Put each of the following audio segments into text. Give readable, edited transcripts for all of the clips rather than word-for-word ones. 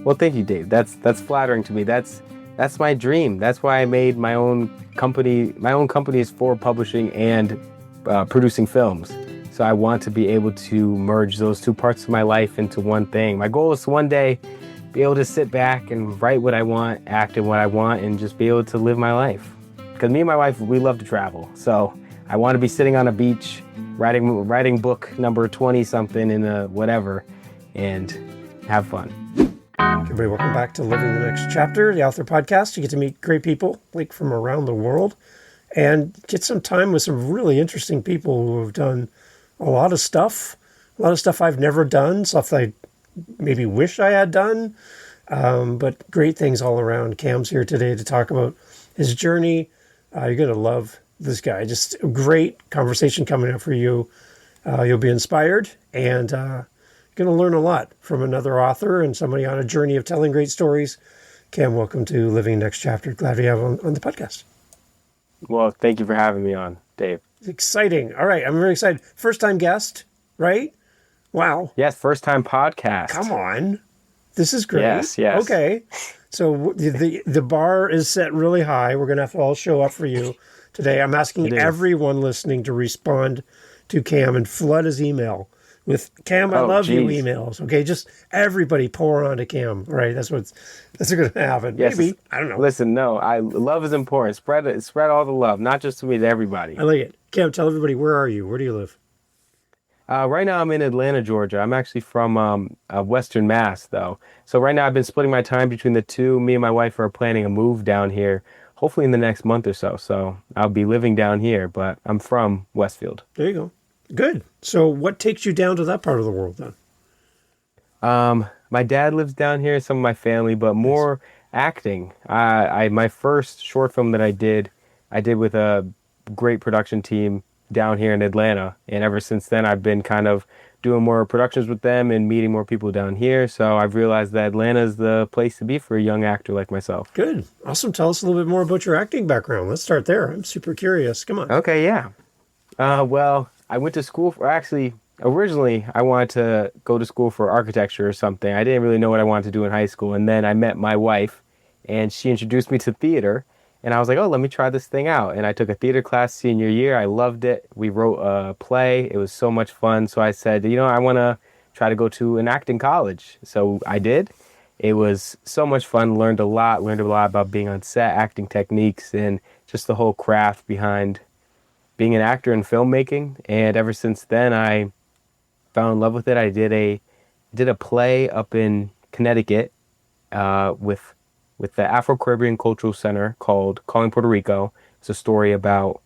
Well, thank you, Dave. That's flattering to me. That's my dream. That's why I made my own company. My own company is for publishing and producing films. So I want to be able to merge those two parts of my life into one thing. My goal is to one day be able to sit back and write what I want, act in what I want, and just be able to live my life. Because me and my wife, we love to travel. So I want to be sitting on a beach, writing book number 20 something in a whatever, and have fun. Everybody, welcome back to Living the Next Chapter, the author podcast. You get to meet great people like from around the world and get some time with some really interesting people who have done a lot of stuff I've never done, stuff I maybe wish I had done, but great things all around. Cam's here today to talk about his journey. You're going to love this guy. Just a great conversation coming up for you. You'll be inspired and going to learn a lot from another author and somebody on a journey of telling great stories. Cam, welcome to Living Next Chapter. Glad to have you on the podcast. Well, thank you for having me on, Dave. Exciting. All right, I'm very excited. First time guest, right? Wow. Yes, first time podcast. Come on. This is great. Yes. Okay. So the bar is set really high. We're going to have to all show up for you today. I'm asking everyone listening to respond to Cam and flood his email with Cam, I love you emails. Okay, just everybody pour onto Cam. Right, that's going to happen. Yes, maybe, I don't know. Listen, no, love is important. Spread all the love, not just to me, to everybody. I like it. Cam, tell everybody, where are you? Where do you live? Right now I'm in Atlanta, Georgia. I'm actually from Western Mass, though. So right now I've been splitting my time between the two. Me and my wife are planning a move down here, hopefully in the next month or so. So I'll be living down here, but I'm from Westfield. There you go. Good. So what takes you down to that part of the world then? My dad lives down here, some of my family, but more acting. My first short film that I did with a great production team down here in Atlanta. And ever since then, I've been kind of doing more productions with them and meeting more people down here. So I've realized that Atlanta is the place to be for a young actor like myself. Good. Awesome. Tell us a little bit more about your acting background. Let's start there. I'm super curious. Come on. Okay, yeah. Well, I went to school originally I wanted to go to school for architecture or something. I didn't really know what I wanted to do in high school. And then I met my wife and she introduced me to theater. And I was like, oh, let me try this thing out. And I took a theater class senior year. I loved it. We wrote a play. It was so much fun. So I said, I want to try to go to an acting college. So I did. It was so much fun. Learned a lot about being on set, acting techniques, and just the whole craft behind being an actor and filmmaking. And ever since then, I fell in love with it. I did a play up in Connecticut with the Afro-Caribbean Cultural Center called Calling Puerto Rico. It's a story about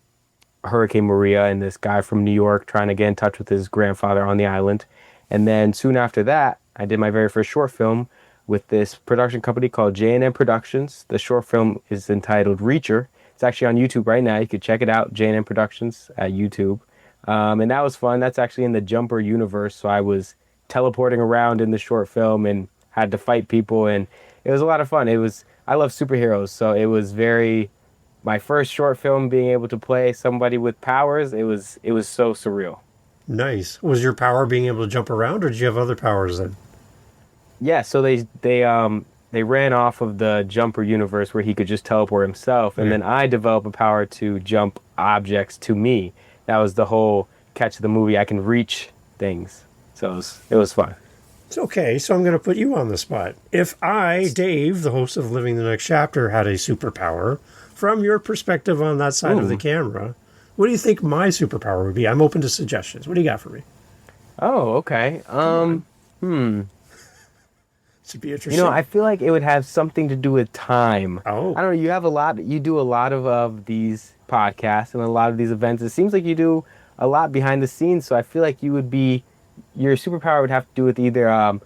Hurricane Maria and this guy from New York trying to get in touch with his grandfather on the island. And then soon after that, I did my very first short film with this production company called J&M Productions. The short film is entitled Reacher. It's actually on YouTube right now. You could check it out, J&M Productions at YouTube. And that was fun. That's actually in the Jumper universe. So I was teleporting around in the short film and had to fight people, and it was a lot of fun. I love superheroes, so it was my first short film being able to play somebody with powers. It was so surreal. Nice. Was your power being able to jump around, or did you have other powers then? Yeah, so they ran off of the Jumper universe where he could just teleport himself, and then I developed a power to jump objects to me. That was the whole catch of the movie. I can reach things, so it was fun. Okay, so I'm going to put you on the spot. If I, Dave, the host of Living the Next Chapter, had a superpower, from your perspective on that side of the camera, what do you think my superpower would be? I'm open to suggestions. What do you got for me? Oh, okay. Should be interesting. I feel like it would have something to do with time. Oh. I don't know, you do a lot of these podcasts and a lot of these events. It seems like you do a lot behind the scenes, so I feel like your superpower would have to do with either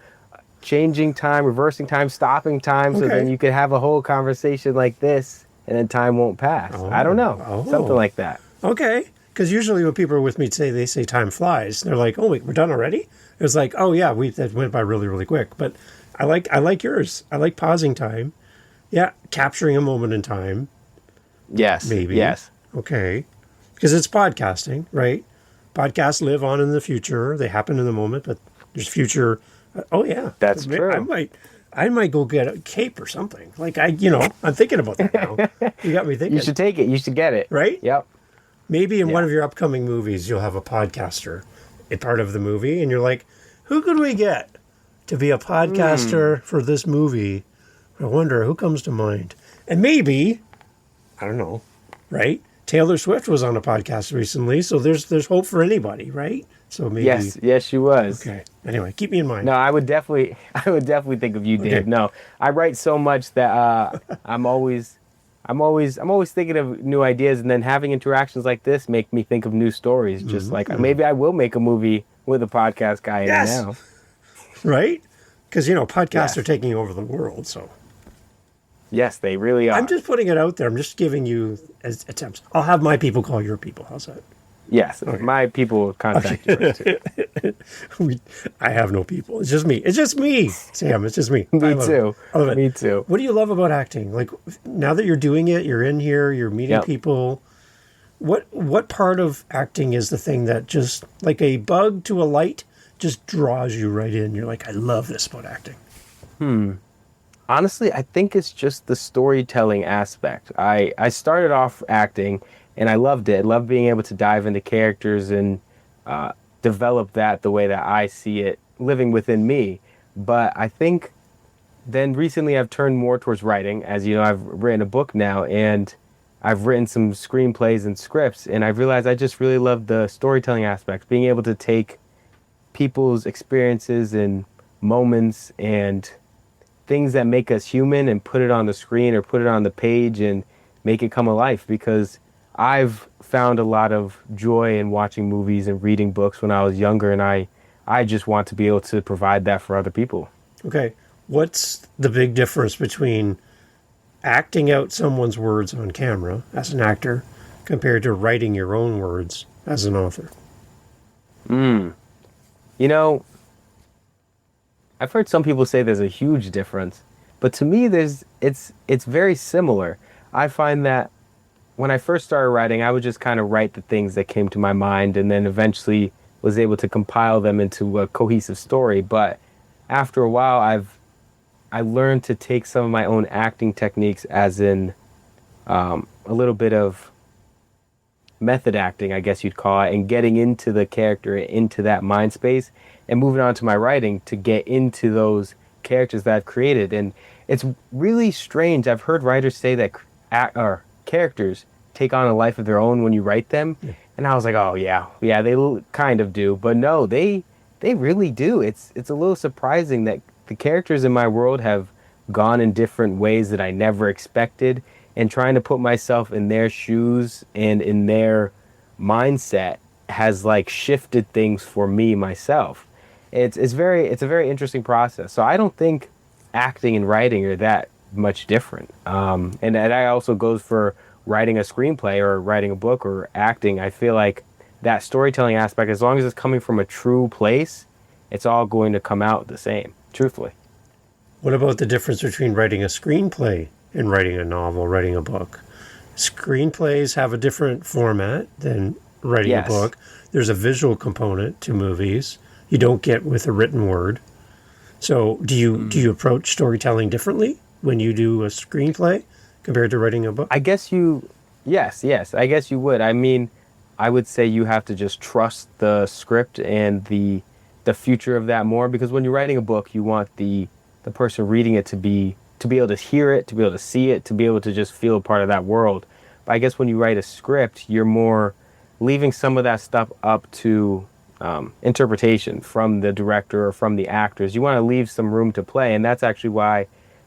changing time, reversing time, stopping time, so then you could have a whole conversation like this and then time won't pass. I don't know. Something like that. Okay. Because usually when people are with me they say time flies. They're like, oh, wait, we're done already? It was like, oh, yeah, that went by really, really quick. But I like yours. I like pausing time. Yeah, capturing a moment in time. Yes. Maybe. Yes. Okay. Because it's podcasting, right? Podcasts live on in the future. They happen in the moment, but there's future. Oh, yeah. That's true. I might go get a cape or something. Like I'm thinking about that now. You got me thinking. You should take it. You should get it. Right? Yep. Maybe in one Yeah. of your upcoming movies, you'll have a podcaster, a part of the movie, and you're like, who could we get to be a podcaster for this movie? I wonder who comes to mind. And maybe, I don't know, right? Taylor Swift was on a podcast recently, so there's hope for anybody, right? So maybe. Yes, she was. Okay. Anyway, keep me in mind. No, I would definitely think of you, Dave. Okay. No, I write so much that I'm always thinking of new ideas, and then having interactions like this make me think of new stories. Just like maybe I will make a movie with a podcast guy in it Yes. now. Right? Because, podcasts Yes. are taking over the world, so. Yes, they really are. I'm just putting it out there. I'm just giving you as attempts. I'll have my people call your people. How's that? Yes, my people will contact you. Too. I have no people. It's just me. It's just me, Sam. It's just me. I Me love too. it. I love it. Me too. What do you love about acting? Like, now that you're doing it, you're in here, you're meeting Yep. people. What part of acting is the thing that just, like a bug to a light, just draws you right in? You're like, I love this about acting. Honestly, I think it's just the storytelling aspect. I started off acting, and I loved it. I loved being able to dive into characters and develop that the way that I see it living within me. But I think then recently I've turned more towards writing. As you know, I've written a book now, and I've written some screenplays and scripts, and I've realized I just really love the storytelling aspect, being able to take people's experiences and moments and things that make us human and put it on the screen or put it on the page and make it come alive. Because I've found a lot of joy in watching movies and reading books when I was younger, and I just want to be able to provide that for other people. Okay. What's the big difference between acting out someone's words on camera as an actor compared to writing your own words as an author? You know, I've heard some people say there's a huge difference, but to me it's very similar. I find that when I first started writing, I would just kind of write the things that came to my mind, and then eventually was able to compile them into a cohesive story. But after a while, I learned to take some of my own acting techniques, as in a little bit of method acting, I guess you'd call it, and getting into the character, into that mind space, and moving on to my writing to get into those characters that I've created. And it's really strange. I've heard writers say that characters take on a life of their own when you write them. Yeah. And I was like, oh yeah, they kind of do. But no, they really do. It's a little surprising that the characters in my world have gone in different ways that I never expected, and trying to put myself in their shoes and in their mindset has like shifted things for me myself. It's a very interesting process. So I don't think acting and writing are that much different. And that also goes for writing a screenplay or writing a book or acting. I feel like that storytelling aspect, as long as it's coming from a true place, it's all going to come out the same, truthfully. What about the difference between writing a screenplay and writing a novel, writing a book? Screenplays have a different format than writing a book. There's a visual component to movies you don't get with a written word. So do you approach storytelling differently when you do a screenplay compared to writing a book? I guess yes. I guess you would. I mean, I would say you have to just trust the script and the future of that more, because when you're writing a book, you want the person reading it to be able to hear it, to be able to see it, to be able to just feel a part of that world. But I guess when you write a script, you're more leaving some of that stuff up to interpretation from the director or from the actors. You want to leave some room to play, and that's actually why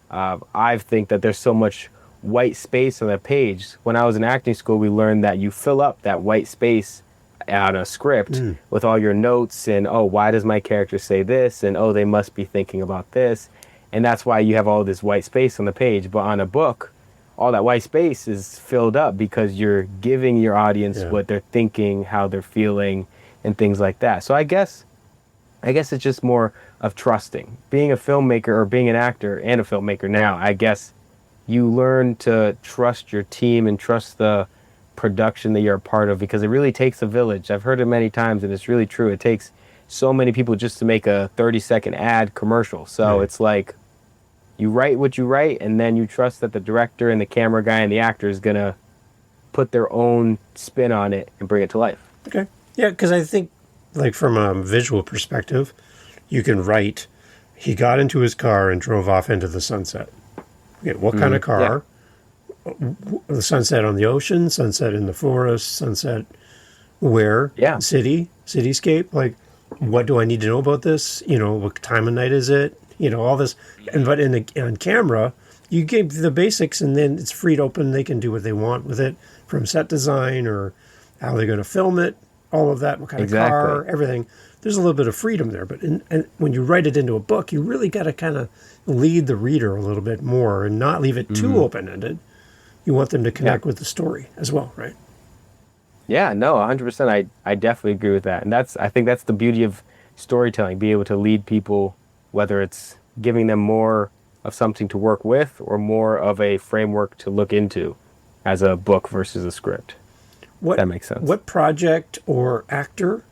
I think that there's so much white space on the page. When I was in acting school, we learned that you fill up that white space on a script with all your notes and, oh, why does my character say this? And, oh, they must be thinking about this. And that's why you have all this white space on the page. But on a book, all that white space is filled up because you're giving your audience what they're thinking, how they're feeling, and things like that. So I guess it's just more of trusting. Being a filmmaker or being an actor and a filmmaker now, I guess you learn to trust your team and trust the production that you're a part of, because it really takes a village. I've heard it many times, and it's really true. It takes so many people just to make a 30-second ad commercial. So it's like You write what you write, and then you trust that the director and the camera guy and the actor is going to put their own spin on it and bring it to life. Okay. Yeah, because I think, like, from a visual perspective, you can write, he got into his car and drove off into the sunset. Okay, what kind of Yeah. car? The sunset on the ocean, sunset in the forest, sunset where? Yeah. Cityscape? Like, what do I need to know about this? What time of night is it? All this. But on camera, you give the basics and then it's freed open. They can do what they want with it, from set design or how they're going to film it, all of that, what kind of Exactly. car, everything. There's a little bit of freedom there. But and when you write it into a book, you really got to kind of lead the reader a little bit more and not leave it too open-ended. You want them to Yeah. connect with the story as well, right? Yeah, no, 100%. I definitely agree with that. And I think that's the beauty of storytelling, be able to lead people, whether it's giving them more of something to work with or more of a framework to look into as a book versus a script. What That makes sense. what project or actor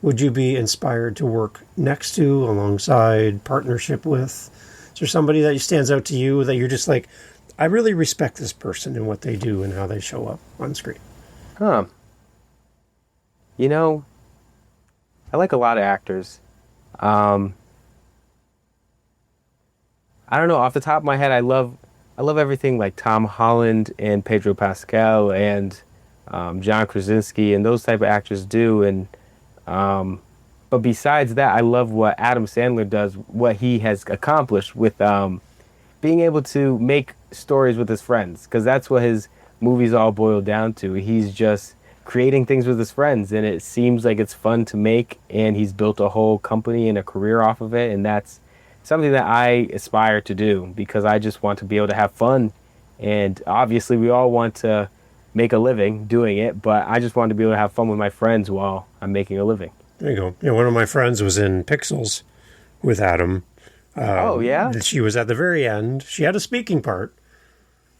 would you be inspired to work next to, alongside, partnership with? Is there somebody that stands out to you that you're just like, I really respect this person and what they do and how they show up on screen? Huh. You know, I like a lot of actors. Um, I don't know, off the top of my head, I love everything like Tom Holland and Pedro Pascal and John Krasinski and those type of actors do. And but besides that, I love what Adam Sandler does, what he has accomplished with being able to make stories with his friends, because that's what his movies all boil down to. He's just creating things with his friends, and it seems like it's fun to make, and he's built a whole company and a career off of it, and that's something that I aspire to do because I just want to be able to have fun. And obviously, we all want to make a living doing it, but I just want to be able to have fun with my friends while I'm making a living. There you go. One of my friends was in Pixels with Adam. Oh, yeah? She was at the very end. She had a speaking part,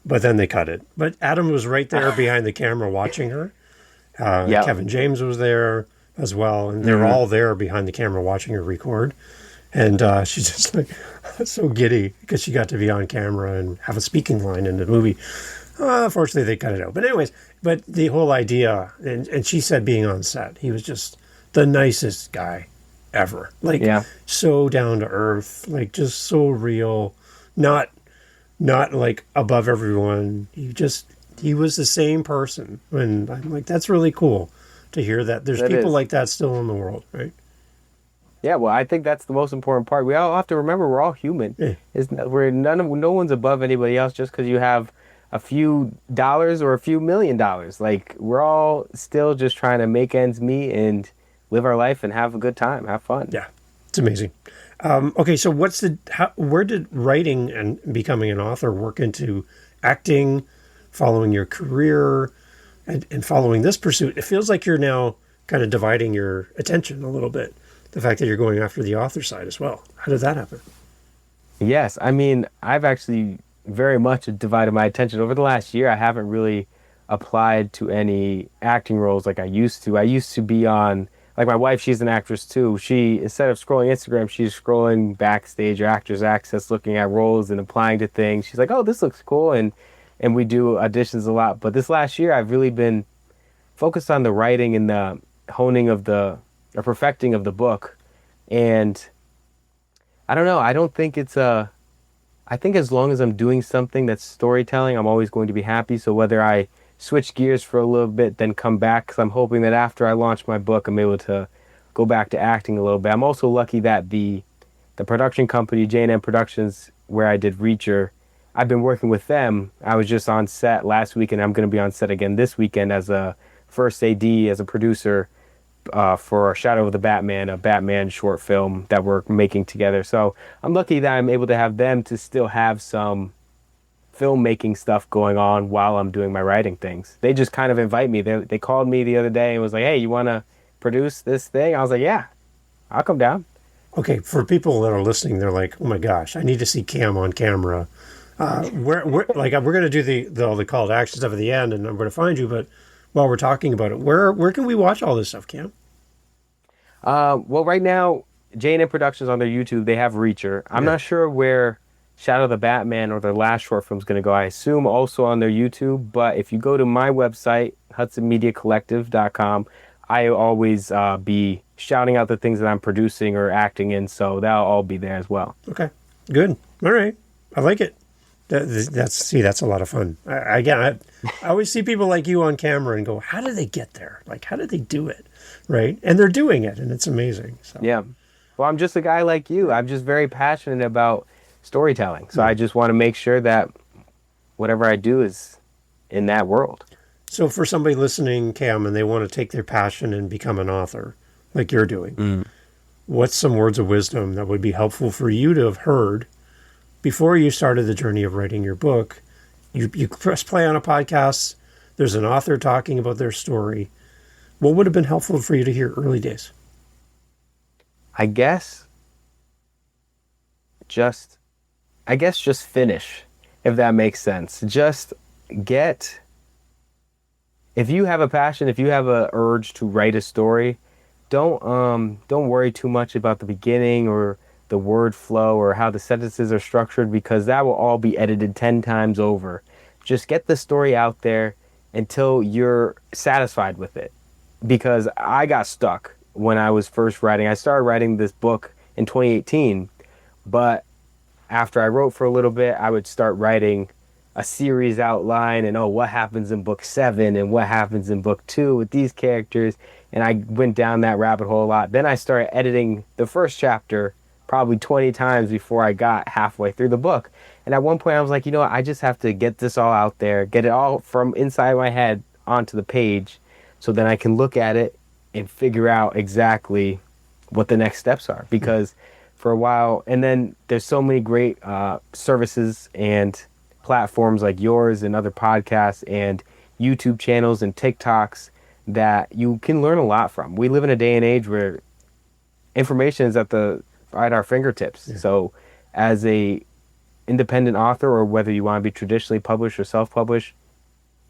but then they cut it. But Adam was right there behind the camera watching her. Yeah. Kevin James was there as well, and they're all there behind the camera watching her record. And she's just like so giddy because she got to be on camera and have a speaking line in the movie. Fortunately, they cut it out. But anyways, but the whole idea, and she said being on set, he was just the nicest guy ever. Like, Yeah. so down to earth, like just so real, not like above everyone. He was the same person. And I'm like, that's really cool to hear that there's That people is. like that still in the world, right? Yeah, well, I think that's the most important part. We all have to remember we're all human. Yeah. No one's above anybody else just because you have a few dollars or a few $1,000,000. Like, we're all still just trying to make ends meet and live our life and have a good time, have fun. Yeah, it's amazing. Okay, so where did writing and becoming an author work into acting, following your career, and following this pursuit? It feels like you're now kind of dividing your attention a little bit. The fact that you're going after the author side as well. How did that happen? Yes, I mean, I've actually very much divided my attention. Over the last year, I haven't really applied to any acting roles like I used to. I used to be on, like my wife, she's an actress too. She, instead of scrolling Instagram, she's scrolling Backstage or Actors Access, looking at roles and applying to things. She's like, oh, this looks cool. And we do auditions a lot. But this last year, I've really been focused on the writing and the honing of or perfecting of the book. And I don't know. I don't think I think as long as I'm doing something that's storytelling, I'm always going to be happy. So whether I switch gears for a little bit, then come back, because I'm hoping that after I launch my book, I'm able to go back to acting a little bit. I'm also lucky that the production company, J&M Productions, where I did Reacher, I've been working with them. I was just on set last week, and I'm going to be on set again this weekend as a first AD, as a producer, for Shadow of the Batman, a Batman short film that we're making together. So I'm lucky that I'm able to have them to still have some filmmaking stuff going on while I'm doing my writing things. They just kind of invite me. They called me the other day and was like, hey, you want to produce this thing? I was like, yeah, I'll come down. Okay, for people that are listening, they're like, oh my gosh, I need to see Cam on camera. We're going to do all the call to action stuff at the end, and I'm going to find you. But while we're talking about it, where can we watch all this stuff, Cam? Well, right now, J&M Productions on their YouTube, they have Reacher. I'm not sure where Shadow the Batman or their last short film is going to go, I assume, also on their YouTube. But if you go to my website, hudsonmediacollective.com, I always be shouting out the things that I'm producing or acting in. So that'll all be there as well. Okay, good. All right, I like it. That's a lot of fun. I always see people like you on camera and go, how did they get there? Like, how did they do it? Right? And they're doing it, and it's amazing. So. Yeah. Well, I'm just a guy like you. I'm just very passionate about storytelling. So I just want to make sure that whatever I do is in that world. So for somebody listening, Cam, and they want to take their passion and become an author, like you're doing, what's some words of wisdom that would be helpful for you to have heard before you started the journey of writing your book? You press play on a podcast, there's an author talking about their story. What would have been helpful for you to hear early days? I guess just finish, if that makes sense. Just get, if you have a passion, if you have a urge to write a story, don't worry too much about the beginning or the word flow or how the sentences are structured, because that will all be edited 10 times over. Just get the story out there until you're satisfied with it. Because I got stuck when I was first writing. I started writing this book in 2018, but after I wrote for a little bit, I would start writing a series outline and, oh, what happens in book 7 and what happens in book 2 with these characters. And I went down that rabbit hole a lot. Then I started editing the first chapter probably 20 times before I got halfway through the book. And at one point I was like, you know what, I just have to get this all out there, get it all from inside my head onto the page, so then I can look at it and figure out exactly what the next steps are. Because for a while, and then there's so many great services and platforms like yours and other podcasts and YouTube channels and TikToks that you can learn a lot from. We live in a day and age where information is at our fingertips. Yeah. So as a independent author, or whether you want to be traditionally published or self-published,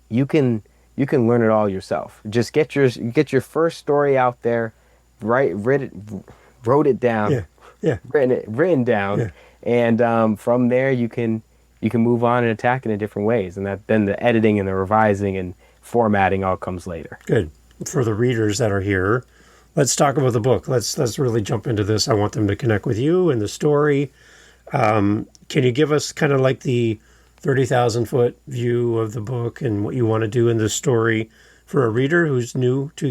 you can learn it all yourself. Just get your first story out there, wrote it down, written down, and from there you can move on and attack it in different ways, and then the editing and the revising and formatting all comes later. Good. For the readers that are here, let's talk about the book. Let's really jump into this. I want them to connect with you and the story. Can you give us kind of like the 30,000-foot view of the book and what you want to do in this story for a reader who's new to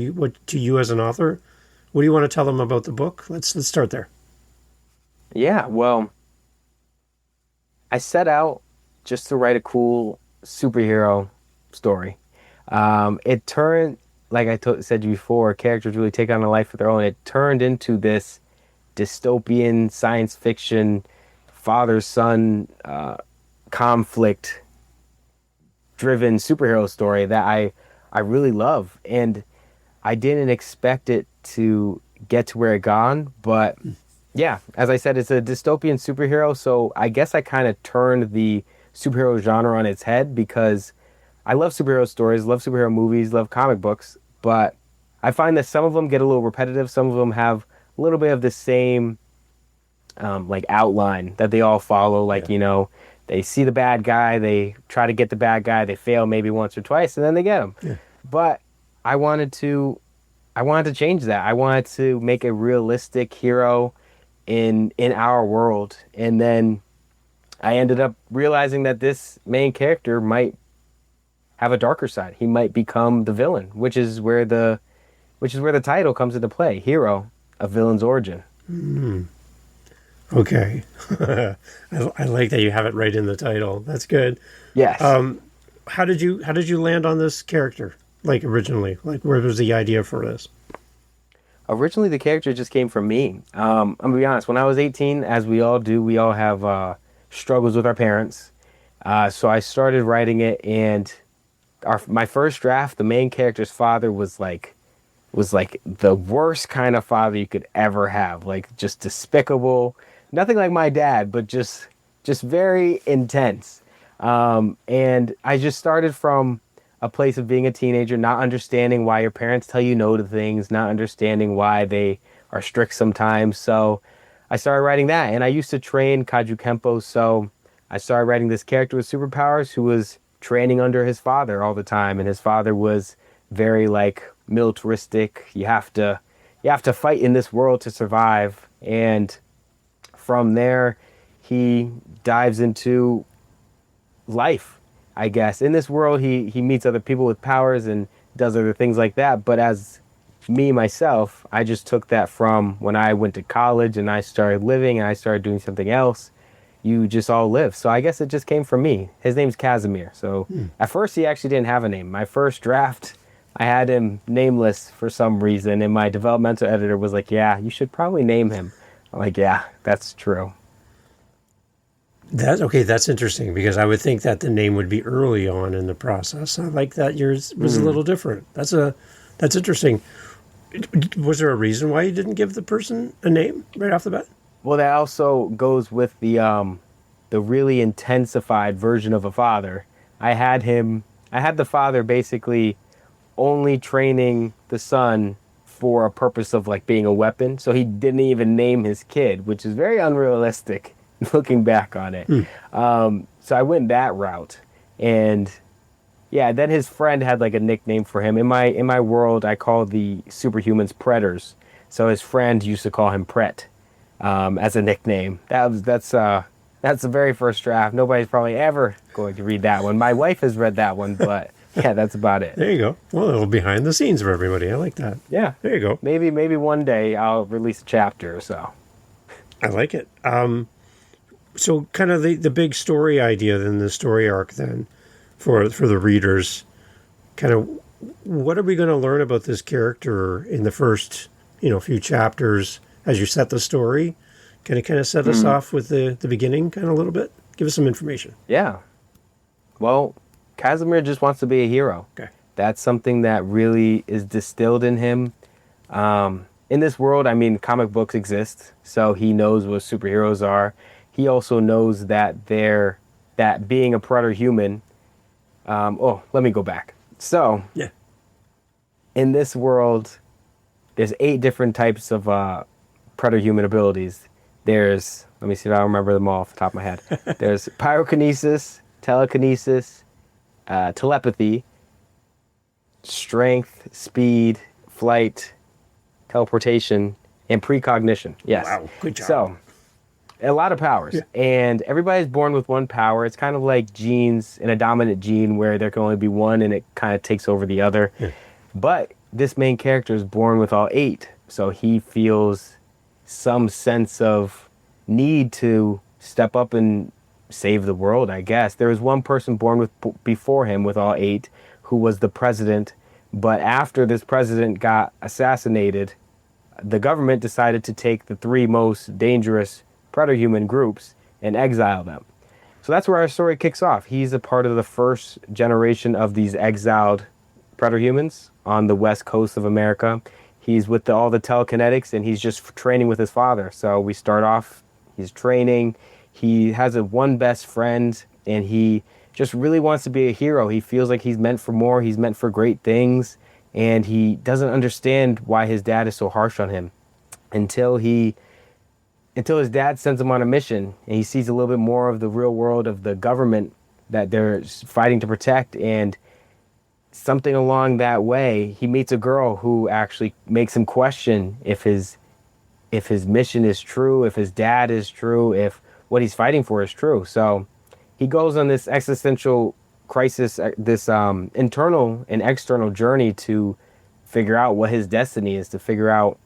you as an author? What do you want to tell them about the book? Let's start there. Yeah, well, I set out just to write a cool superhero story. It turned, like I said before, characters really take on a life of their own. It turned into this dystopian science fiction father-son conflict driven superhero story that I really love. And I didn't expect it to get to where it gone, but yeah, as I said, it's a dystopian superhero, so I guess I kind of turned the superhero genre on its head, because I love superhero stories, love superhero movies, love comic books, but I find that some of them get a little repetitive. Some of them have a little bit of the same like outline that they all follow. Like, you know, they see the bad guy, they try to get the bad guy, they fail maybe once or twice, and then they get him. Yeah. But I wanted to change that. I wanted to make a realistic hero in our world. And then I ended up realizing that this main character might have a darker side. He might become the villain, which is where the title comes into play. Hero, a villain's origin. Mm. Okay. I like that you have it right in the title. That's good. Yes. How did you land on this character? Like originally, like where was the idea for this? Originally, the character just came from me. I'm gonna be honest. When I was 18, as we all do, we all have struggles with our parents. So I started writing it, and my first draft, the main character's father was like the worst kind of father you could ever have. Like, just despicable. Nothing like my dad, but just very intense. And I just started from a place of being a teenager, not understanding why your parents tell you no to things, not understanding why they are strict sometimes. So I started writing that, and I used to train Kaju Kempo, so I started writing this character with superpowers who was training under his father all the time, and his father was very like militaristic. You have to fight in this world to survive. And from there, he dives into life, I guess. In this world, he meets other people with powers and does other things like that. But as me, myself, I just took that from when I went to college and I started living and I started doing something else. You just all live. So I guess it just came from me. His name's Casimir. So at first, he actually didn't have a name. My first draft, I had him nameless for some reason. And my developmental editor was like, yeah, you should probably name him. I'm like, yeah, that's true. That's interesting because I would think that the name would be early on in the process. I like that yours was a little different. That's interesting. Was there a reason why you didn't give the person a name right off the bat? Well, that also goes with the really intensified version of a father. I had the father basically only training the son for a purpose of like being a weapon. So he didn't even name his kid, which is very unrealistic looking back on it. So I went that route. And yeah, then his friend had like a nickname for him. In my world, I call the superhumans Preters. So his friend used to call him Pret as a nickname. That's the very first draft. Nobody's probably ever going to read that one. My wife has read that one, but yeah, that's about it. There you go. Well, a little behind the scenes for everybody. I like that. Yeah. There you go. Maybe one day I'll release a chapter or so. I like it. So kind of the big story idea, then the story arc then for the readers, kind of what are we going to learn about this character in the first, few chapters as you set the story? Can it kind of set us off with the beginning kind of a little bit? Give us some information. Yeah. Well, Casimir just wants to be a hero. Okay. That's something that really is distilled in him. In this world, I mean, comic books exist, so he knows what superheroes are. He also knows that being a Preter-Human. Let me go back. So, Yeah. in this world, there's 8 different types of Preter-Human abilities. Let me see if I remember them all off the top of my head. There's pyrokinesis, telekinesis, telepathy, strength, speed, flight, teleportation, and precognition. Yes. Wow, good job. So, a lot of powers. Yeah. And everybody's born with one power. It's kind of like genes in a dominant gene where there can only be one and it kind of takes over the other. Yeah. But this main character is born with all 8. So he feels some sense of need to step up and save the world, I guess. There was one person born before him with all 8 who was the president. But after this president got assassinated, the government decided to take the 3 most dangerous Preter-Human groups and exile them. So that's where our story kicks off. He's a part of the first generation of these exiled Preter-Humans on the west coast of America. He's with all the telekinetics and he's just training with his father. So we start off, he's training. He has one best friend and he just really wants to be a hero. He feels like he's meant for more. He's meant for great things. And he doesn't understand why his dad is so harsh on him until his dad sends him on a mission and he sees a little bit more of the real world of the government that they're fighting to protect. And something along that way, he meets a girl who actually makes him question if his mission is true, if his dad is true, if what he's fighting for is true. So he goes on this existential crisis, this internal and external journey to figure out what his destiny is, to figure out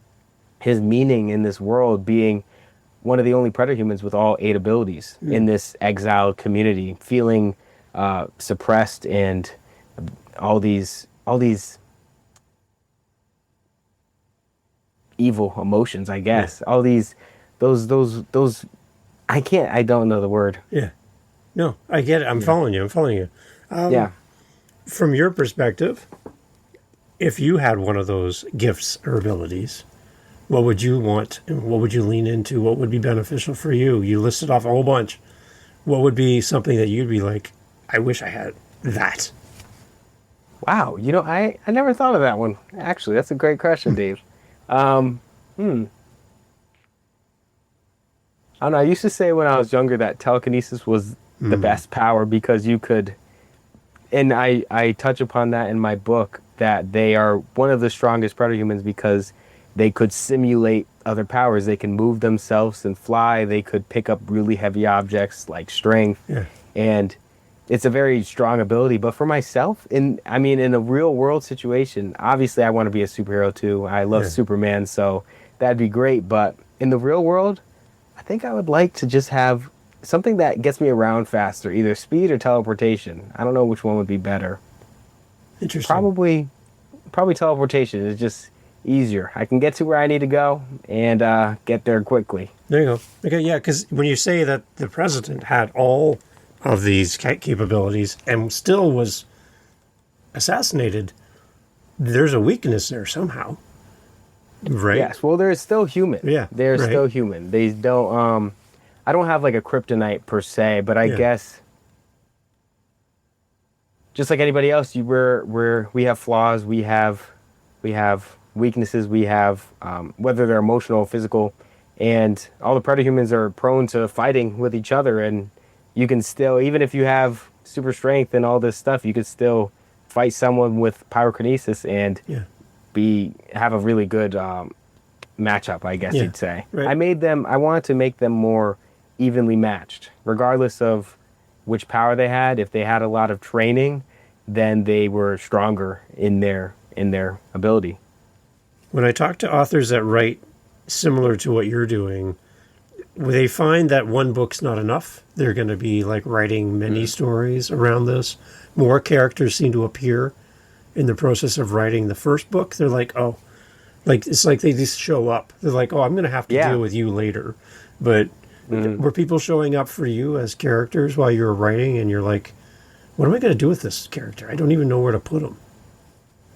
his meaning in this world, being one of the only Preter-Humans with all 8 abilities in this exiled community, feeling suppressed and all these evil emotions, I guess. Yeah. All those I don't know the word. Yeah. No, I get it. I'm following you. Yeah. From your perspective, if you had one of those gifts or abilities, what would you want and what would you lean into? What would be beneficial for you? You listed off a whole bunch. What would be something that you'd be like, I wish I had that? Wow. I never thought of that one. Actually, that's a great question, Dave. I don't know. I used to say when I was younger that telekinesis was the best power because you could, and I touch upon that in my book, that they are one of the strongest preter-humans because they could simulate other powers. They can move themselves and fly. They could pick up really heavy objects like strength. Yeah. And it's a very strong ability. But for myself, in a real world situation, obviously I want to be a superhero too. I love Yeah. Superman, so that'd be great. But in the real world, I think I would like to just have something that gets me around faster, either speed or teleportation. I don't know which one would be better. Interesting. Probably teleportation is just easier. I can get to where I need to go and get there quickly. There you go. Okay, yeah, because when you say that the president had all of these capabilities and still was assassinated, there's a weakness there somehow, right? Yes. Well, they're still human. Yeah, They're right. still human. They don't. I don't have like a kryptonite per se, but I Yeah. guess just like anybody else, we have flaws. We have weaknesses. We have whether they're emotional, physical, and all the preter-humans are prone to fighting with each other. And you can still, even if you have super strength and all this stuff, you could still fight someone with pyrokinesis and Yeah. have a really good matchup, I guess Yeah, you'd say. right. I wanted to make them more evenly matched, regardless of which power they had. If they had a lot of training, then they were stronger in their ability. When I talk to authors that write similar to what you're doing, they find that one book's not enough. They're going to be like writing many stories around this. More characters seem to appear in the process of writing the first book. They're like, oh, like it's like they just show up. They're like, oh, I'm going to have to Yeah. deal with you later. But were people showing up for you as characters while you were writing and you're like, what am I going to do with this character? I don't even know where to put him.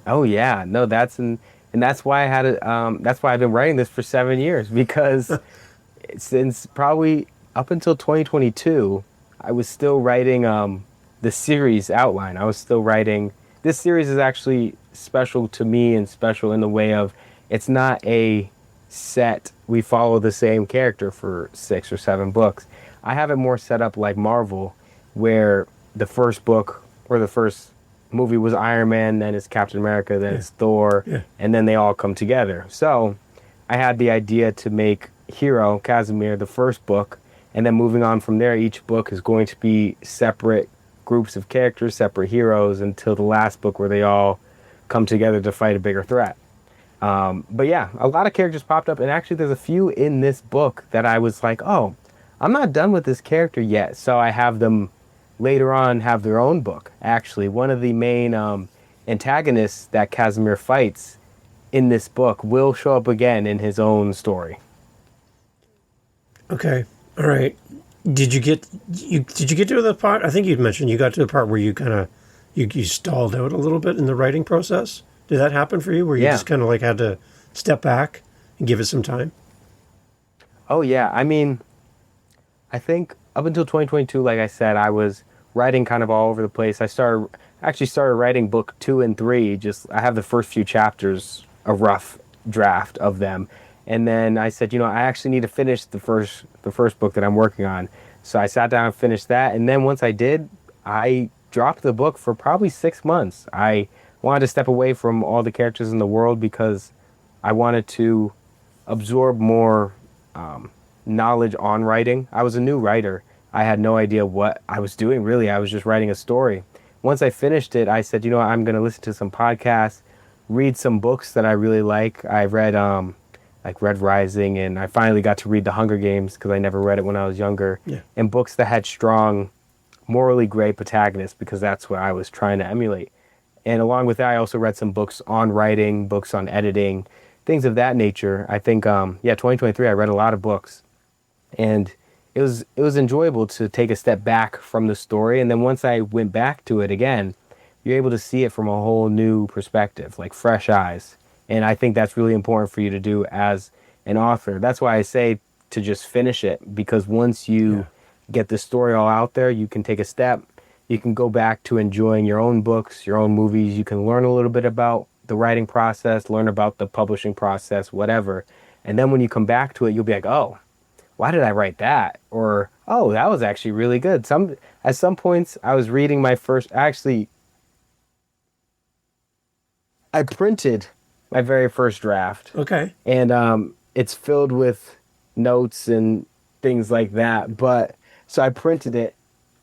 Oh yeah, no, and that's why I had that's why I've been writing this for 7 years because since probably up until 2022, I was still writing the series outline. I was still writing. This series is actually special to me and special in the way of it's not a set. We follow the same character for 6 or 7 books. I have it more set up like Marvel, where the first book or the first movie was Iron Man, then it's Captain America, then it's Thor, and then they all come together. So I had the idea to make Hero, Casimir, the first book, and then moving on from there, each book is going to be separate groups of characters, separate heroes, until the last book where they all come together to fight a bigger threat. But yeah, a lot of characters popped up, and actually there's a few in this book that I was like, oh, I'm not done with this character yet. So I have them later on have their own book. Actually, one of the main antagonists that Casimir fights in this book will show up again in his own story. Okay. All right. Did you get to the part? I think you'd mentioned you got to the part where you kind of you stalled out a little bit in the writing process. Did that happen for you, where you Yeah. just kind of like had to step back and give it some time? Oh yeah, I think up until 2022, like I said, I was writing kind of all over the place. I started writing book 2 and 3. Just I have the first few chapters, a rough draft of them, and then I said, I actually need to finish the first book that I'm working on. So I sat down and finished that, and then once I did, I dropped the book for probably 6 months. I wanted to step away from all the characters in the world because I wanted to absorb more knowledge on writing. I was a new writer. I had no idea what I was doing, really. I was just writing a story. Once I finished it, I said, I'm going to listen to some podcasts, read some books that I really like. I read like Red Rising, and I finally got to read The Hunger Games because I never read it when I was younger. Yeah. And books that had strong, morally gray protagonists because that's what I was trying to emulate. And along with that, I also read some books on writing, books on editing, things of that nature. I think, 2023, I read a lot of books. And it was enjoyable to take a step back from the story. And then once I went back to it again, you're able to see it from a whole new perspective, like fresh eyes. And I think that's really important for you to do as an author. That's why I say to just finish it, because once you get the story all out there, you can take a step. You can go back to enjoying your own books, your own movies. You can learn a little bit about the writing process, learn about the publishing process, whatever. And then when you come back to it, you'll be like, oh, why did I write that? Or Oh, that was actually really good. At some points I was reading my first actually I printed my very first draft, Okay. and it's filled with notes and things like that. But so I printed it,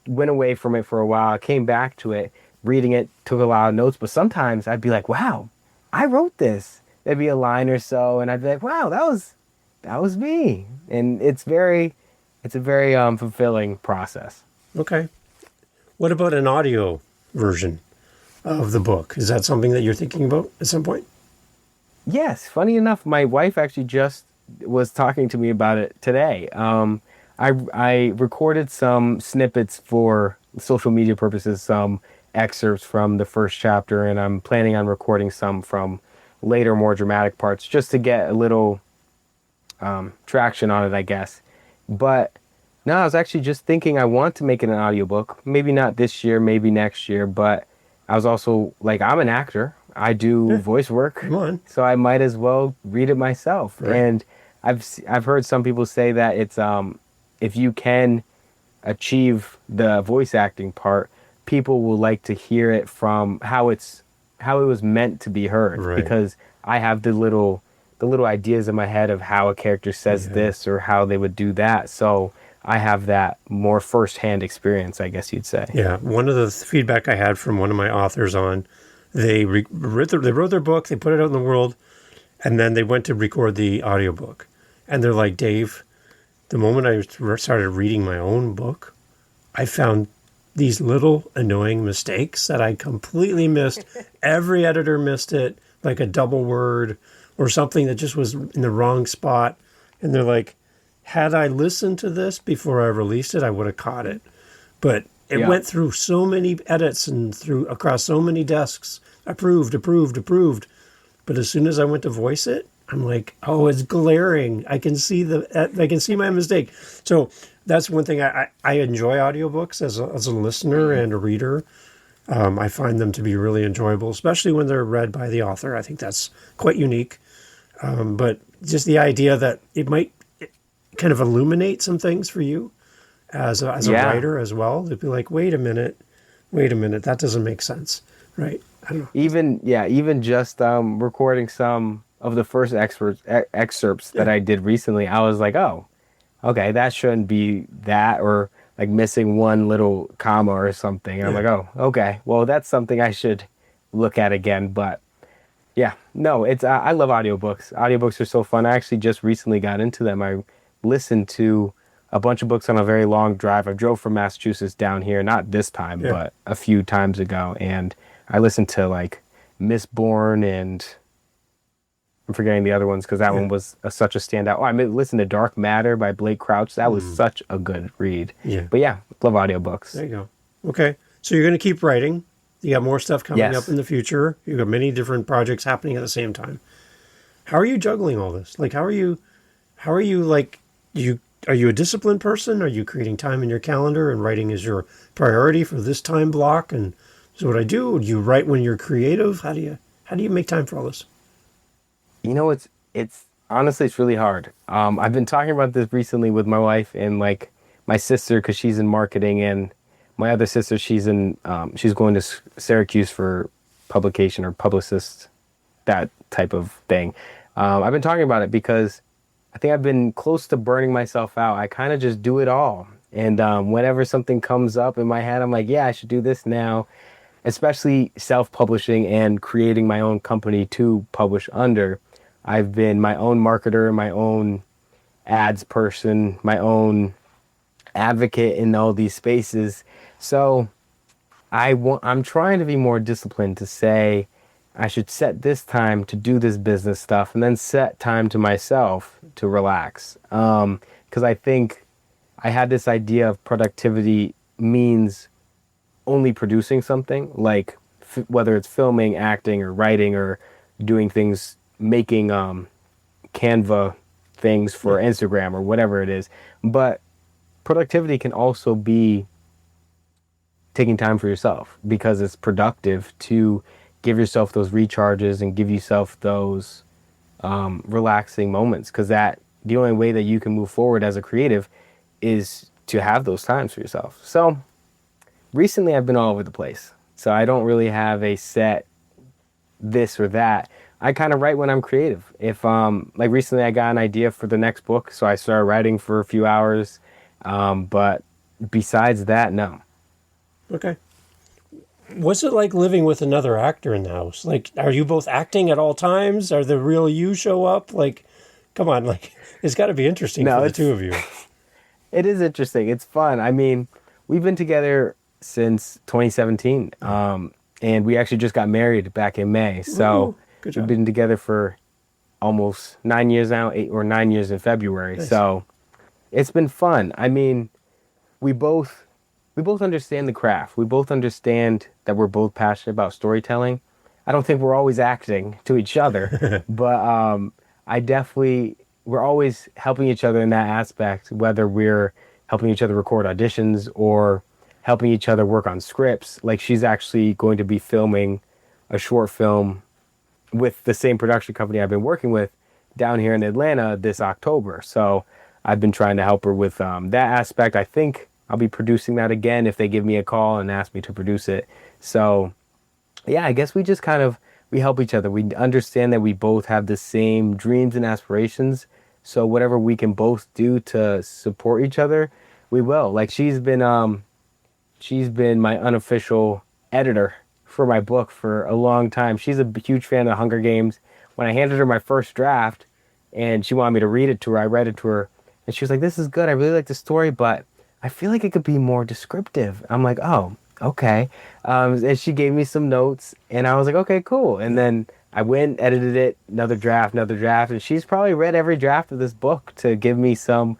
went away from it for a while, came back to it, reading it, took a lot of notes. But sometimes I'd be like, "Wow, I wrote this." There'd be a line or so, and I'd be like, "Wow, that was me." And it's a very fulfilling process. Okay. What about an audio version of the book? Is that something that you're thinking about at some point? Yes, funny enough, my wife actually just was talking to me about it today. I recorded some snippets for social media purposes, some excerpts from the first chapter, and I'm planning on recording some from later, more dramatic parts, just to get a little traction on it, I guess. But no, I was actually just thinking I want to make it an audiobook. Maybe not this year, maybe next year, but I was also like, I'm an actor. I do Yeah, voice work, come on. so I might as well read it myself. Right. And I've heard some people say that it's if you can achieve the voice acting part, people will like to hear it from how it was meant to be heard, Right. because I have the little ideas in my head of how a character says Yeah. this or how they would do that. So I have that more firsthand experience, I guess you'd say. Yeah. One of the feedback I had from one of my authors on, they wrote their book, they put it out in the world, and then they went to record the audiobook. And they're like, Dave, the moment I started reading my own book, I found these little annoying mistakes that I completely missed. Every editor missed it, like a double word or something that just was in the wrong spot. And they're like, had I listened to this before I released it, I would have caught it. But it Yeah. went through so many edits and through across so many desks. Approved, approved, approved. But as soon as I went to voice it, I'm like, oh, it's glaring. I can see my mistake. So that's one thing I enjoy audiobooks as a listener and a reader. I find them to be really enjoyable, especially when they're read by the author. I think that's quite unique. But just the idea that it might kind of illuminate some things for you as a Yeah. writer as well. To be like, wait a minute, that doesn't make sense, right? I don't know. Even just recording some of the first excerpts that Yeah, I did recently, I was like, oh, okay, that shouldn't be that, or like missing one little comma or something. And I'm yeah, like, oh, okay, well, that's something I should look at again. But yeah, no, it's I love audiobooks. Audiobooks are so fun. I actually just recently got into them. I listened to a bunch of books on a very long drive. I drove from Massachusetts down here, not this time, yeah, but a few times ago, and I listened to like Mistborn, and I'm forgetting the other ones because that yeah. one was such a standout. Oh, listened to Dark Matter by Blake Crouch. That was such a good read. Yeah. But yeah, love audiobooks. There you go. Okay, so you're going to keep writing. You got more stuff coming up Yes. in the future. You got many different projects happening at the same time. How are you juggling all this? Like, how are you? How are you like? You are you a disciplined person? Are you creating time in your calendar and writing is your priority for this time block? And so what I do? Do you write when you're creative? How do you make time for all this? You know, it's honestly it's really hard. I've been talking about this recently with my wife and like my sister because she's in marketing, and my other sister she's going to Syracuse for publication or publicist, that type of thing. I've been talking about it because I think I've been close to burning myself out. I kind of just do it all, and whenever something comes up in my head, I'm like, yeah, I should do this now. Especially self-publishing and creating my own company to publish under. I've been my own marketer, my own ads person, my own advocate in all these spaces. So I'm trying to be more disciplined to say I should set this time to do this business stuff and then set time to myself to relax. Because I think I had this idea of productivity means only producing something, like whether it's filming, acting, or writing, or doing things, making Canva things Yeah. for Instagram or whatever it is. But productivity can also be taking time for yourself, because it's productive to give yourself those recharges and give yourself those relaxing moments, because that the only way that you can move forward as a creative is to have those times for yourself. So recently I've been all over the place. So I don't really have a set this or that. I kind of write when I'm creative. If like recently I got an idea for the next book, so I started writing for a few hours. But besides that, no. Okay. What's it like living with another actor in the house? Like, are you both acting at all times? Are the real you show up? Like, come on, like, it's got to be interesting No, for the it's two of you. it is interesting. It's fun. I mean, we've been together since 2017, and we actually just got married back in May. So Ooh, good we've job. been together for almost 9 years now, 8 or 9 years in February. Nice. So it's been fun. I mean, we both we both understand the craft. We both understand that we're both passionate about storytelling. I don't think we're always acting to each other, but I definitely we're always helping each other in that aspect, whether we're helping each other record auditions or helping each other work on scripts. Like she's actually going to be filming a short film with the same production company I've been working with down here in Atlanta this October. So I've been trying to help her with that aspect. I think I'll be producing that again if they give me a call and ask me to produce it. So yeah, I guess we just kind of we help each other. We understand that we both have the same dreams and aspirations. So whatever we can both do to support each other, we will. Like she's been my unofficial editor for my book for a long time. She's a huge fan of the Hunger Games. When I handed her my first draft and she wanted me to read it to her, I read it to her and she was like, "This is good. I really like the story, but I feel like it could be more descriptive." I'm like, "Oh, okay." And she gave me some notes and I was like, "Okay, cool." And then I went, edited it, another draft, and she's probably read every draft of this book to give me some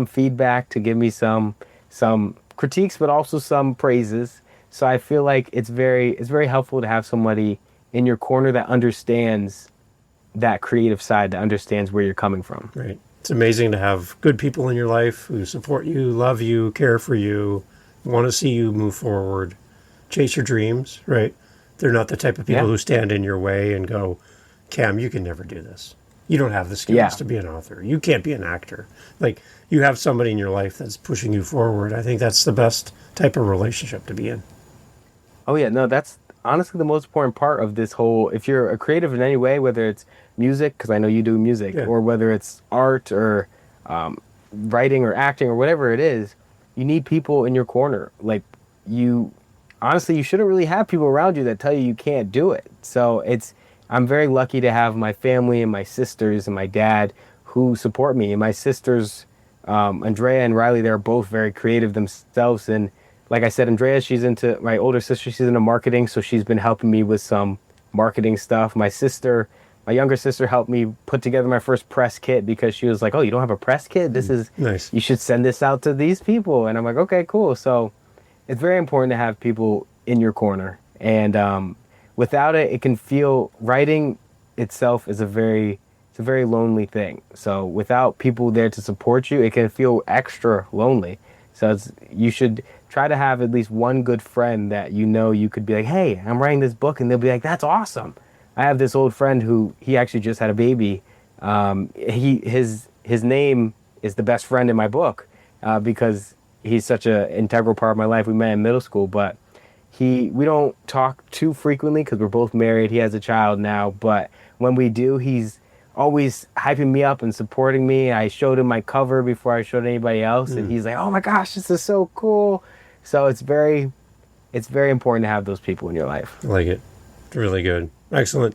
feedback, to give me some critiques, but also some praises. So I feel like it's very helpful to have somebody in your corner that understands that creative side, that understands where you're coming from. Right. It's amazing to have good people in your life who support you, love you, care for you, want to see you move forward, chase your dreams, right? They're not the type of people Yeah. who stand in your way and go, "Cam, you can never do this. You don't have the skills Yeah. to be an author. You can't be an actor." Like, you have somebody in your life that's pushing you forward. I think that's the best type of relationship to be in. Oh yeah, no, that's honestly the most important part of this whole. If you're a creative in any way, whether it's music, because I know you do music, Yeah. or whether it's art or writing or acting or whatever it is, you need people in your corner. Like you, honestly, you shouldn't really have people around you that tell you can't do it. So I'm very lucky to have my family and my sisters and my dad who support me. And my sisters, Andrea and Riley, they're both very creative themselves. And like I said, Andrea, she's into my older sister. She's into marketing, so she's been helping me with some marketing stuff. My younger sister, helped me put together my first press kit because she was like, "Oh, you don't have a press kit? Nice. You should send this out to these people." And I'm like, "Okay, cool." So it's very important to have people in your corner, and without it, it can feel writing itself is it's a very lonely thing. So without people there to support you, it can feel extra lonely. So you should try to have at least one good friend that you know you could be like, "Hey, I'm writing this book," and they'll be like, "That's awesome." I have this old friend who he actually just had a baby. His name is the best friend in my book because he's such an integral part of my life. We met in middle school, but we don't talk too frequently because we're both married. He has a child now, but when we do, he's always hyping me up and supporting me. I showed him my cover before I showed anybody else, and he's like, "Oh my gosh, this is so cool." So it's very important to have those people in your life. I like it. It's really good. Excellent.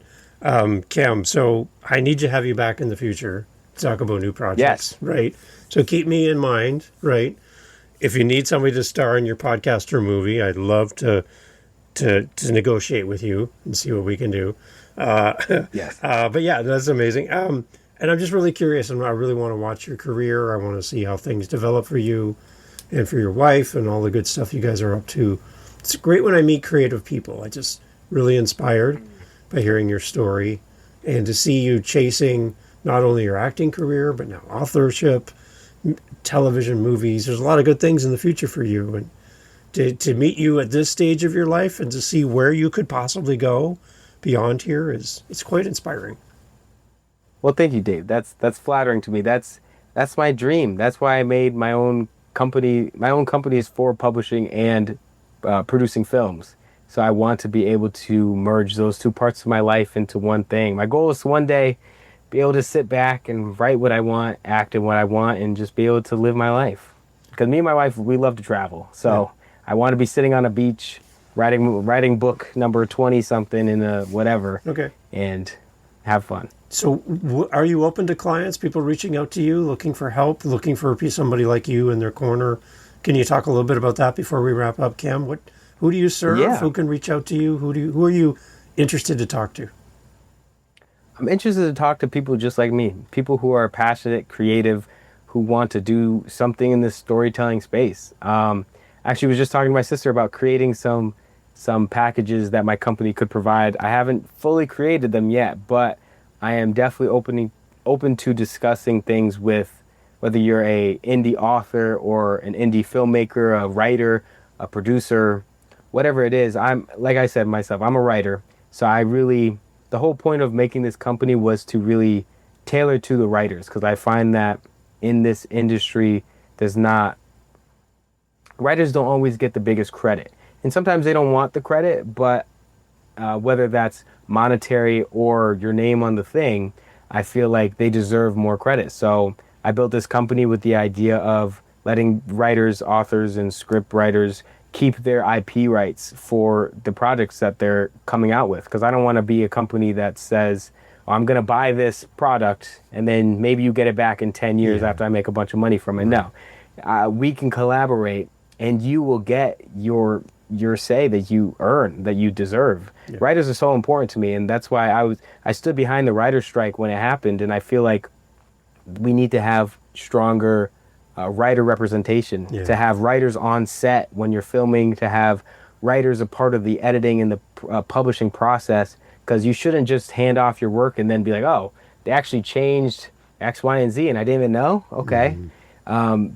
Cam, so I need to have you back in the future to talk about new projects, Yes. right? So keep me in mind, right? If you need somebody to star in your podcast or movie, I'd love to negotiate with you and see what we can do. Yes. But yeah, that's amazing. And I'm just really curious, and I really want to watch your career. I want to see how things develop for you and for your wife and all the good stuff you guys are up to. It's great when I meet creative people. I just really inspired by hearing your story and to see you chasing not only your acting career, but now authorship, television, movies. There's a lot of good things in the future for you. And to meet you at this stage of your life and to see where you could possibly go beyond here it's quite inspiring. Well, thank you, Dave. That's flattering to me. That's my dream. That's why I made my own my own company is for publishing and producing films. So I want to be able to merge those two parts of my life into one thing. My goal is to one day be able to sit back and write what I want, act in what I want, and just be able to live my life. Because me and my wife, we love to travel. So I want to be sitting on a beach, writing book number 20 something in a whatever, and have fun. So are you open to clients, people reaching out to you, looking for help, looking for somebody like you in their corner? Can you talk a little bit about that before we wrap up, Cam? Who do you serve? Yeah. Who can reach out to you? Who are you interested to talk to? I'm interested to talk to people just like me, people who are passionate, creative, who want to do something in this storytelling space. Actually, was just talking to my sister about creating some packages that my company could provide. I haven't fully created them yet, but I am definitely open to discussing things with whether you're a indie author or an indie filmmaker, a writer, a producer, whatever it is. Like I said myself, I'm a writer, so the whole point of making this company was to really tailor to the writers, because I find that in this industry, writers don't always get the biggest credit. And sometimes they don't want the credit, but whether that's monetary or your name on the thing, I feel like they deserve more credit. So I built this company with the idea of letting writers, authors, and script writers keep their IP rights for the projects that they're coming out with. Because I don't want to be a company that says, oh, I'm going to buy this product and then maybe you get it back in 10 years after I make a bunch of money from it. No, we can collaborate and you will get your say that you earn, that you deserve. Yeah. Writers are so important to me, and that's why I stood behind the writer's strike when it happened, and I feel like we need to have stronger writer representation, to have writers on set when you're filming, to have writers a part of the editing and the publishing process, because you shouldn't just hand off your work and then be like, oh, they actually changed X, Y, and Z, and I didn't even know? Okay.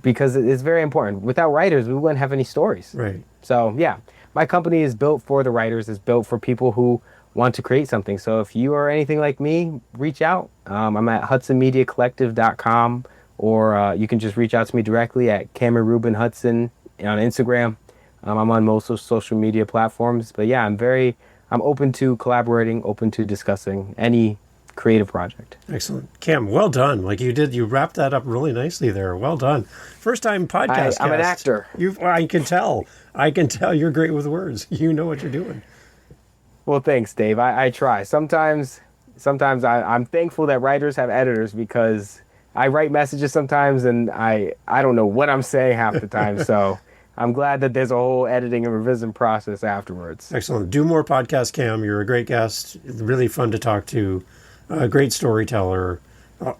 Because it's very important. Without writers, we wouldn't have any stories. Right. So, yeah, my company is built for the writers. It's built for people who want to create something. So if you are anything like me, reach out. I'm at hudsonmediacollective.com, or you can just reach out to me directly at Reuben Hudson on Instagram. I'm on most social media platforms. But yeah, I'm open to collaborating, open to discussing any creative project. Excellent. Cam, well done. Like you wrapped that up really nicely there. Well done. First time podcast. I'm an actor. I can tell. I can tell you're great with words. You know what you're doing. Well, thanks, Dave. I try. Sometimes I'm thankful that writers have editors, because I write messages sometimes and I don't know what I'm saying half the time. So I'm glad that there's a whole editing and revision process afterwards. Excellent. Do more podcasts, Cam. You're a great guest. Really fun to talk to. A great storyteller.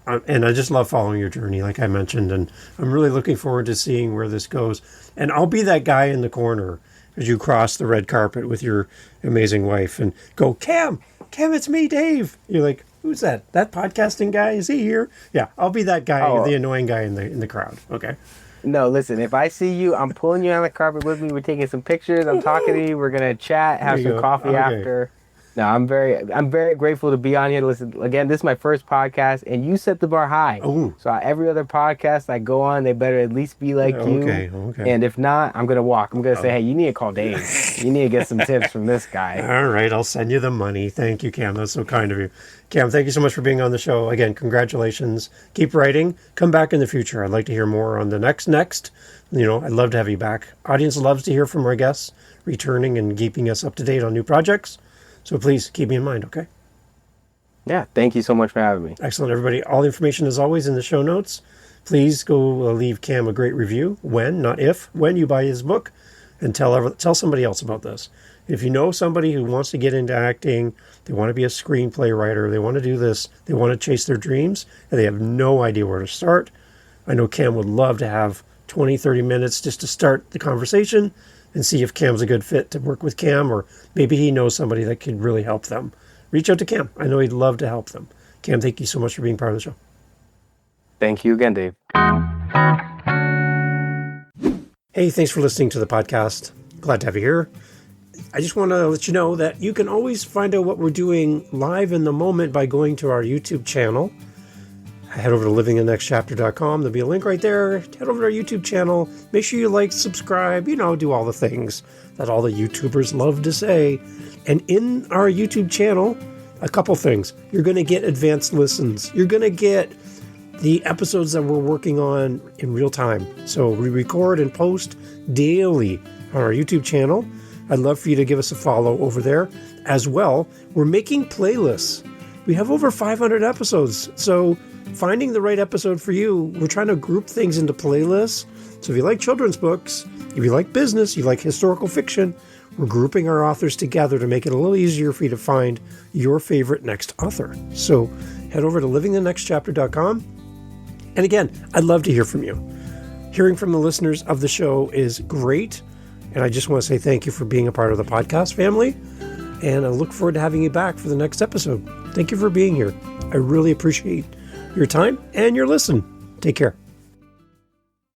And I just love following your journey, like I mentioned. And I'm really looking forward to seeing where this goes. And I'll be that guy in the corner as you cross the red carpet with your amazing wife and go, Cam, it's me, Dave. You're like, who's that? That podcasting guy? Is he here? Yeah, I'll be that guy, the annoying guy in the crowd. Okay. No, listen, if I see you, I'm pulling you on the carpet with me. We're taking some pictures. I'm talking to you. We're going to chat, have some coffee after. No, I'm very grateful to be on here. Listen, again, this is my first podcast, and you set the bar high. Ooh. So every other podcast I go on, they better at least be like you. Okay. And if not, I'm gonna walk. I'm gonna say, hey, you need to call Dave. You need to get some tips from this guy. All right, I'll send you the money. Thank you, Cam. That's so kind of you. Cam, thank you so much for being on the show. Again, congratulations. Keep writing. Come back in the future. I'd like to hear more on the next. I'd love to have you back. Audience loves to hear from our guests, returning and keeping us up to date on new projects. So please keep me in mind, okay? Yeah, thank you so much for having me. Excellent, everybody. All the information is always in the show notes. Please go leave Cam a great review when, not if, when you buy his book, and tell somebody else about this. If you know somebody who wants to get into acting, they want to be a screenplay writer, they want to do this, they want to chase their dreams, and they have no idea where to start, I know Cam would love to have 20, 30 minutes just to start the conversation and see if Cam's a good fit to work with Cam, or maybe he knows somebody that could really help them. Reach out to Cam. I know he'd love to help them. Cam, thank you so much for being part of the show. Thank you again, Dave. Hey, thanks for listening to the podcast. Glad to have you here. I just want to let you know that you can always find out what we're doing live in the moment by going to our YouTube channel. Head over to livingthenextchapter.com. There'll be a link right there. Head over to our YouTube channel. Make sure you like, subscribe, do all the things that all the YouTubers love to say. And in our YouTube channel, a couple things. You're going to get advanced listens. You're going to get the episodes that we're working on in real time. So we record and post daily on our YouTube channel. I'd love for you to give us a follow over there. As well, we're making playlists. We have over 500 episodes. So finding the right episode for you, we're trying to group things into playlists. So if you like children's books, if you like business, you like historical fiction, we're grouping our authors together to make it a little easier for you to find your favorite next author. So head over to livingthenextchapter.com. And again, I'd love to hear from you. Hearing from the listeners of the show is great. And I just want to say thank you for being a part of the podcast family. And I look forward to having you back for the next episode. Thank you for being here. I really appreciate your time and your listen. Take care.